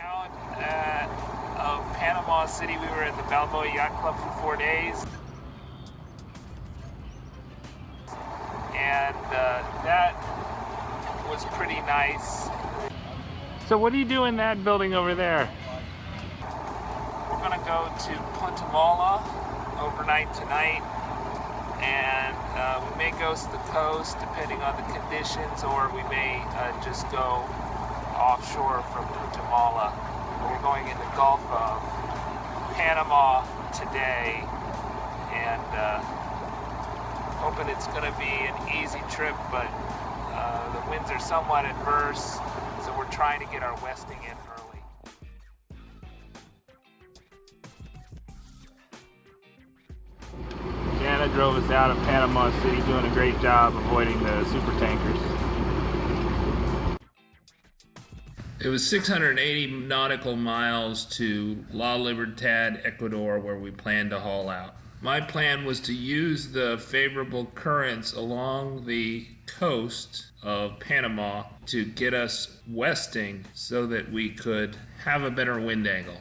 Out of Panama City, we were at the Balboa Yacht Club for 4 days. And that was pretty nice. So what do you do in that building over there? We're gonna go to Punta Mala overnight tonight, and we may go to the coast depending on the conditions, or we may just go offshore from Punta Mala. We're going in the Gulf of Panama today, and hoping it's gonna be an easy trip, but the winds are somewhat adverse, so we're trying to get our westing in early. Janna drove us out of Panama City, doing a great job avoiding the super tankers. It was 680 nautical miles to La Libertad, Ecuador, where we planned to haul out. My plan was to use the favorable currents along the coast of Panama to get us westing so that we could have a better wind angle.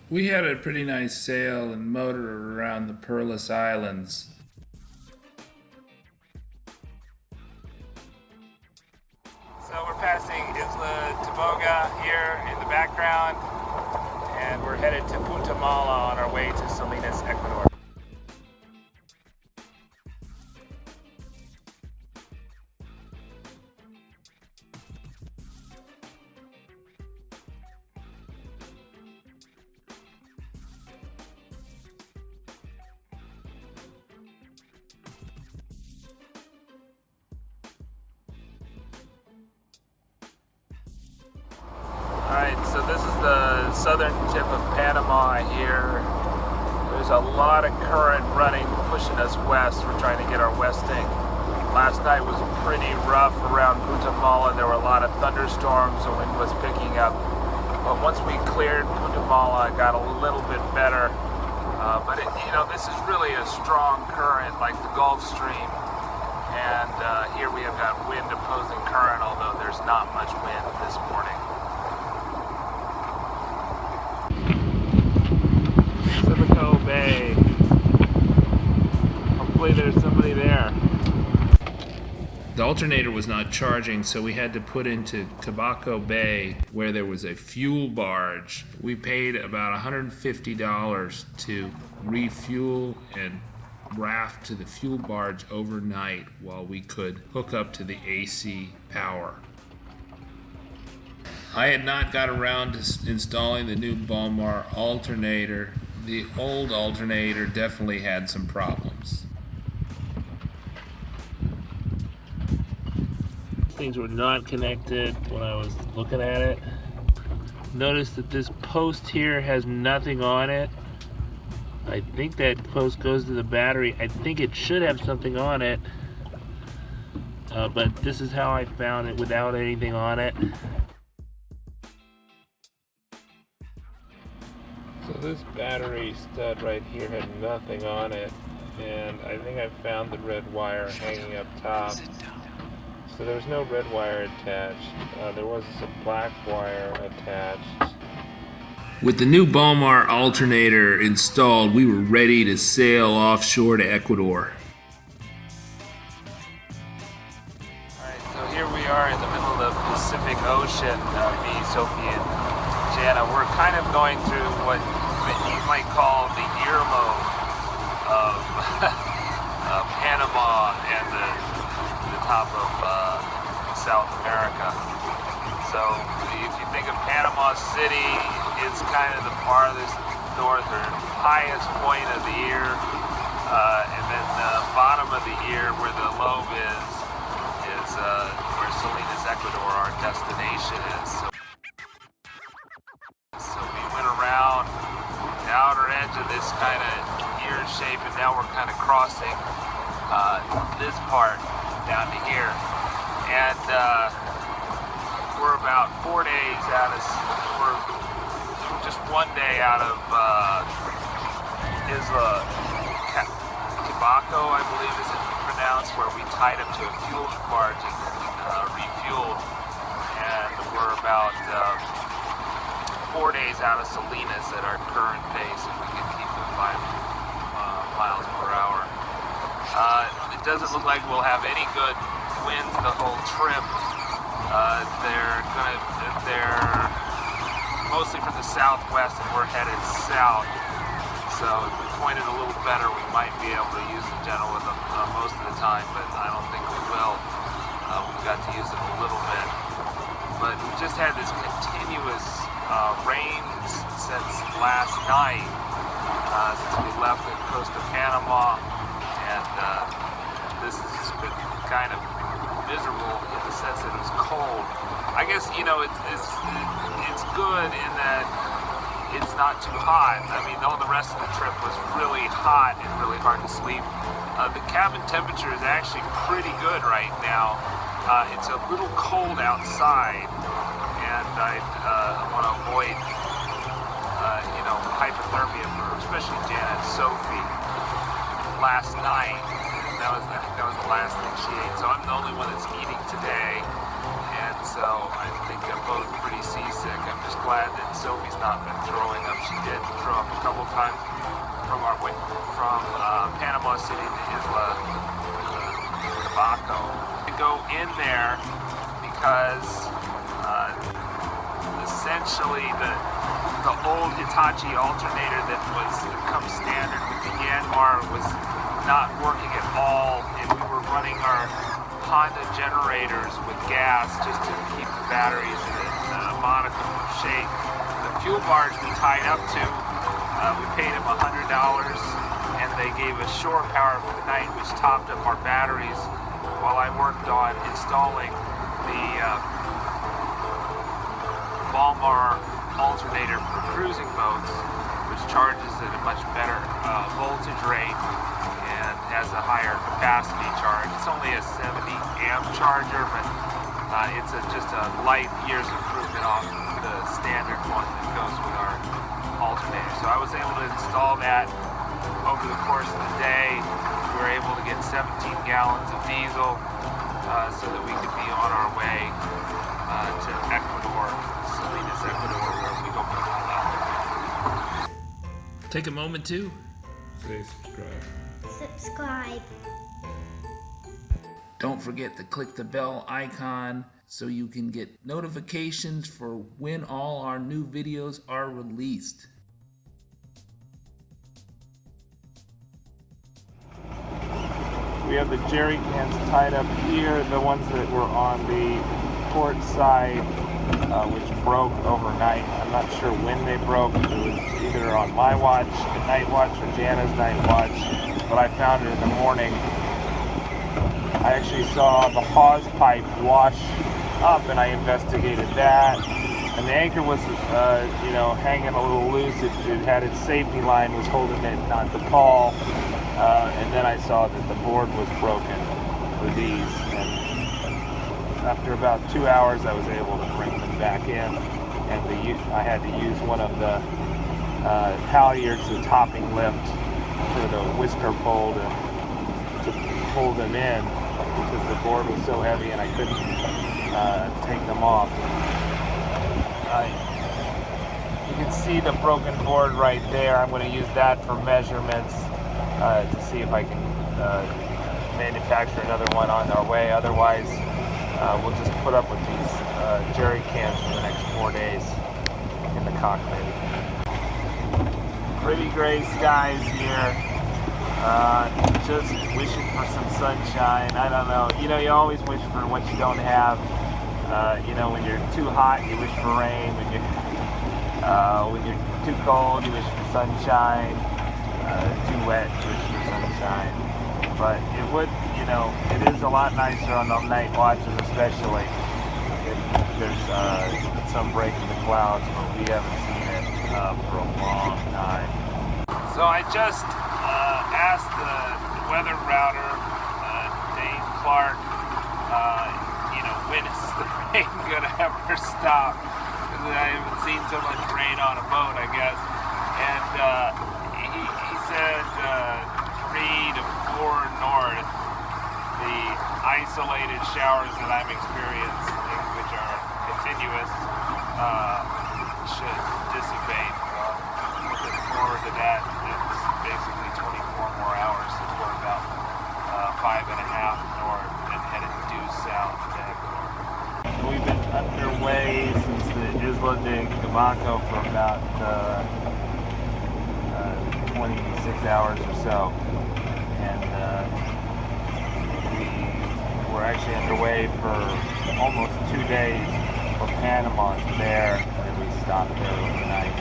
We had a pretty nice sail and motor around the Perlas Islands. So we're passing Isla Taboga here in the background, and we're headed to Punta Mala on our way to Salinas, Ecuador. Alright, so this is the southern tip of Panama here. There's a lot of current running, pushing us west. We're trying to get our westing. Last night was pretty rough around Punta Mala. There were a lot of thunderstorms, the wind was picking up. But once we cleared Punta Mala, it got a little bit better. But this is really a strong current like the Gulfstream. And here we have got wind opposing current, although there's not much wind this morning. Cebaco Bay. Hopefully there's somebody there. The alternator was not charging, so we had to put into Cebaco Bay where there was a fuel barge. We paid about $150 to refuel and raft to the fuel barge overnight while we could hook up to the AC power. I had not got around to installing the new Balboa alternator. The old alternator definitely had some problems. Things were not connected when I was looking at it. Notice that this post here has nothing on it. I think that post goes to the battery. I think it should have something on it, but this is how I found it without anything on it. So this battery stud right here had nothing on it, and I think I found the red wire hanging up top. So there was no red wire attached. There was a black wire attached. With the new Balboa alternator installed, we were ready to sail offshore to Ecuador. Alright, so here we are in the middle of the Pacific Ocean, me, Sophie, and Janna. We're kind of going through what you might call the earlobe of Panama and the top of South America. So if you think of Panama City, it's kind of the farthest northern, highest point of the ear, and then the bottom of the ear where the lobe is where Salinas, Ecuador, our destination is. So we went around the outer edge of this kind of ear shape, and now we're kind of crossing this part down to here. And we're about 4 days out of, we're just 1 day out of Isla, Cebaco, I believe is it pronounced, where we tied up to a fuel barge and refueled, and we're about 4 days out of Salinas at our current pace, if we can keep the 5 miles per hour. It doesn't look like we'll have any good winds the whole trip. They're mostly from the southwest, and we're headed south. So if we pointed a little better, we might be able to use the gentle with them most of the time, but I don't think we will. We've got to use it a little bit. But we just had this continuous rain since last night, since we left the coast of Panama, and this has just been kind of miserable in the sense that it was cold. I guess, you know, it's good in that it's not too hot. I mean, all the rest of the trip was really hot and really hard to sleep. The cabin temperature is actually pretty good right now. It's a little cold outside, and I want to avoid, you know, hypothermia for especially Janna and Sophie. Last night, I think that was the last thing she ate. So I'm the only one that's eating today, and so I think they're both pretty seasick. I'm just glad that Sophie's not been throwing up. She did throw up a couple times from our way from Panama City to Isla, Cebaco. To go in there because essentially the old Hitatchi Alternator that was come standard with the Yanmar was not working at all, and we were running our Honda generators with gas just to keep the batteries in a modicum of shape. The fuel barge we tied up to, we paid them $100, and they gave us shore power for the night, which topped up our batteries while I worked on installing the Balboa alternator for cruising boats, which charges at a much better voltage rate and has a higher capacity charge. It's only a 70 amp charger, but it's just a light years improvement off the standard one that goes with our alternator. So I was able to install that over the course of the day. We were able to get 17 gallons of diesel so that we could be on our way to Ecuador, Salinas, Ecuador, where we hope to haul out. Take a moment to Say subscribe. Subscribe. don't forget to click the bell icon so you can get notifications for when all our new videos are released. We have the jerry cans tied up here, the ones that were on the port side, which broke overnight. I'm not sure when they broke. It was either on my watch, the night watch, or Janna's night watch, but I found it in the morning. I actually saw the hawse pipe wash up, and I investigated that. And the anchor was, you know, hanging a little loose. It had its safety line, was holding it not to fall. And then I saw that the board was broken for these. And after about 2 hours, I was able to bring them back in. And I had to use one of the halyards, the topping lift, for the whisker pole to pull them in, because the board was so heavy and I couldn't take them off. You can see the broken board right there. I'm going to use that for measurements to see if I can manufacture another one on our way. Otherwise, we'll just put up with these jerry cans for the next 4 days in the cockpit. Pretty gray skies here. Just wishing for some sunshine. I don't know. You know, you always wish for what you don't have. You know, when you're too hot, you wish for rain. When you're too cold, you wish for sunshine. Too wet, you wish for sunshine. But it would, you know, it is a lot nicer on the night watches, especially if there's some break in the clouds, but we haven't seen it for a long time. So I just asked the weather router, Dave Clark, you when is the rain gonna ever stop? Because I haven't seen so much rain on a boat, I guess. And he said 3 to 4 north, the isolated showers that I'm experiencing, which are continuous, should dissipate. Looking forward to that. It's basically 24 more hours since we're about 5.5 north and headed due south to Ecuador. We've been underway since the Isla de Cebaco for about 26 hours or so, and we were actually underway for almost 2 days from Panama to there, and we stopped there overnight and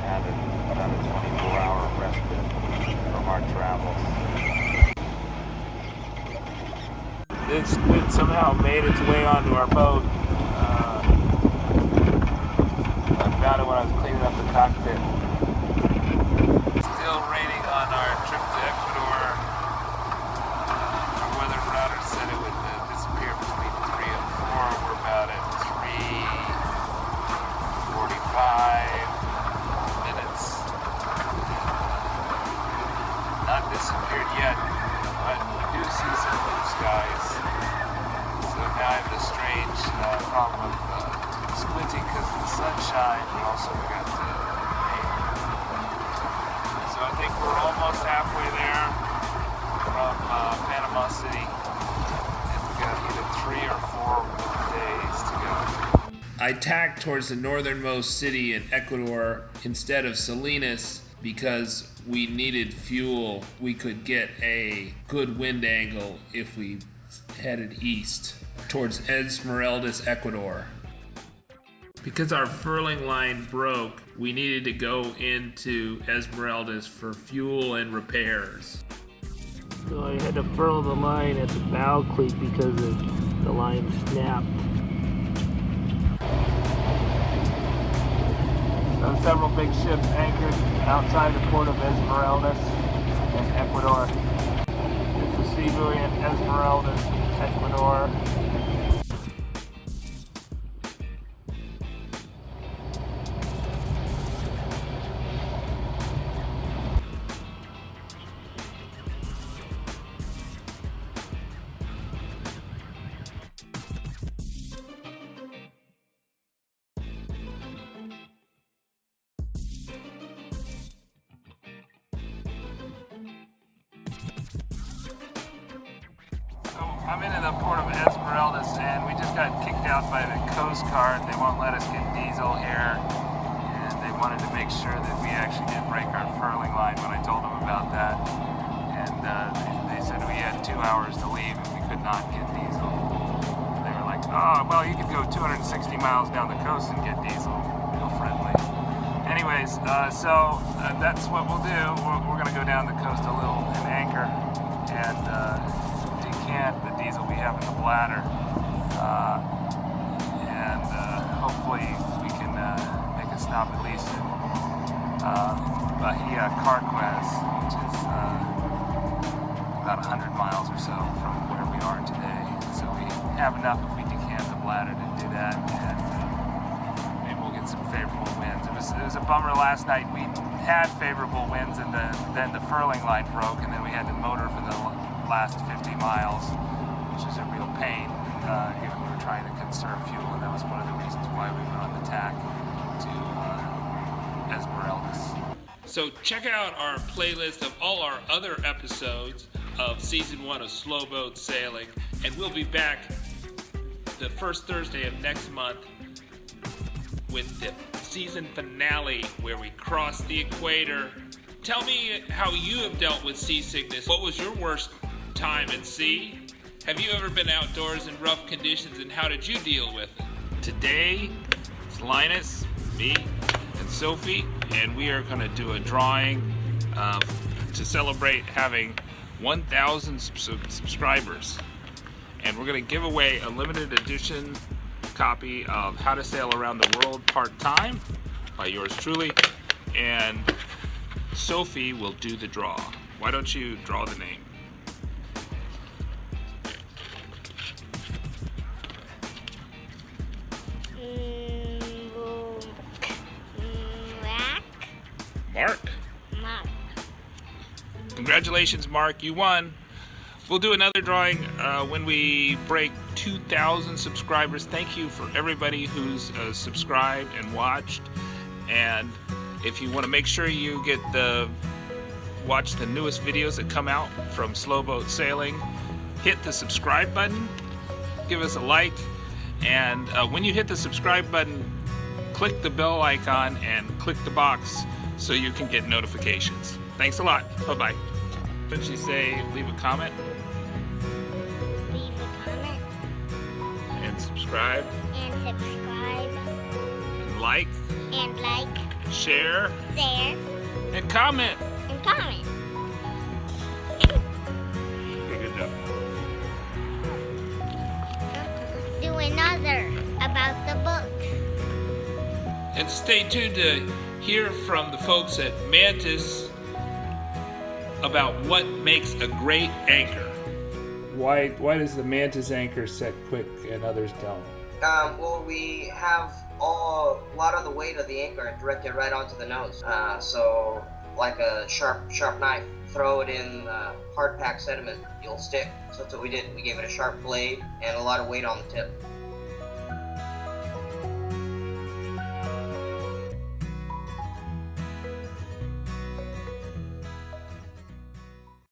had about a 24-hour respite from our travels. This squid somehow made its way onto our boat. I found it when I was cleaning up the cockpit. Still raining on our trip to Ecuador. Our weather router said it would disappear between 3 and 4. We're about at 3:45 minutes. Not disappeared yet, but we do see some blue skies. So now I have this strange problem of squinting because of the sunshine, but also we got the rain. So I think we're almost halfway there from Panama City, and we got either 3 or 4 days to go. I tacked towards the northernmost city in Ecuador instead of Salinas because we needed fuel. We could get a good wind angle if we headed east towards Esmeraldes, Ecuador. Because our furling line broke, we needed to go into Esmeraldes for fuel and repairs. So I had to furl the line at the bow cleat because the line snapped. So several big ships anchored outside the port of Esmeraldes in Ecuador. This is sea buoy in Esmeraldes, Ecuador. I'm in the port of Esmeraldes, and we just got kicked out by the Coast Guard. They won't let us get diesel here, and they wanted to make sure that we actually did break our furling line when I told them about that. And they said we had 2 hours to leave and we could not get diesel. They were like, oh, well, you could go 260 miles down the coast and get diesel. Real friendly. Anyways, so that's what we'll do. We're going to go down the coast a little and anchor and decant the diesel we have in the bladder. And hopefully we can make a stop at least in Bahia Carquez, which is about 100 miles or so from where we are today. So we have enough if we decant the bladder to do that, and maybe we'll get some favorable winds. It was a bummer last night. We had favorable winds, and then the furling line broke, and then we had to motor for the last 50 miles, which is a real pain, given we were trying to conserve fuel, and that was one of the reasons why we went on the tack to Esmeraldes. So check out our playlist of all our other episodes of Season 1 of Slow Boat Sailing, and we'll be back the first Thursday of next month with the season finale where we cross the equator. Tell me how you have dealt with seasickness. What was your worst time at sea? Have you ever been outdoors in rough conditions, and how did you deal with it? Today, it's Linus, me, and Sophie, and we are going to do a drawing to celebrate having 1,000 subscribers. And we're going to give away a limited edition copy of How to Sail Around the World Part-Time by yours truly, and Sophie will do the draw. Why don't you draw the name? Congratulations, Mark, you won. We'll do another drawing when we break 2,000 subscribers. Thank you for everybody who's subscribed and watched. And if you want to make sure you get watch the newest videos that come out from Slowboat Sailing, hit the subscribe button, give us a like, and when you hit the subscribe button, click the bell icon and click the box so you can get notifications. Thanks a lot. Bye-bye. Did she say leave a comment? Leave a comment And subscribe? and subscribe And like? and like, Share? share, And comment? and comment. Okay, good job. Do another about the books. And stay tuned to hear from the folks at Mantus about what makes a great anchor. Why does the Mantus Anchor set quick and others don't? Well, we have a lot of the weight of the anchor directed right onto the nose. So, like a sharp knife, throw it in hard packed sediment, you'll stick. So that's what we did. We gave it a sharp blade and a lot of weight on the tip.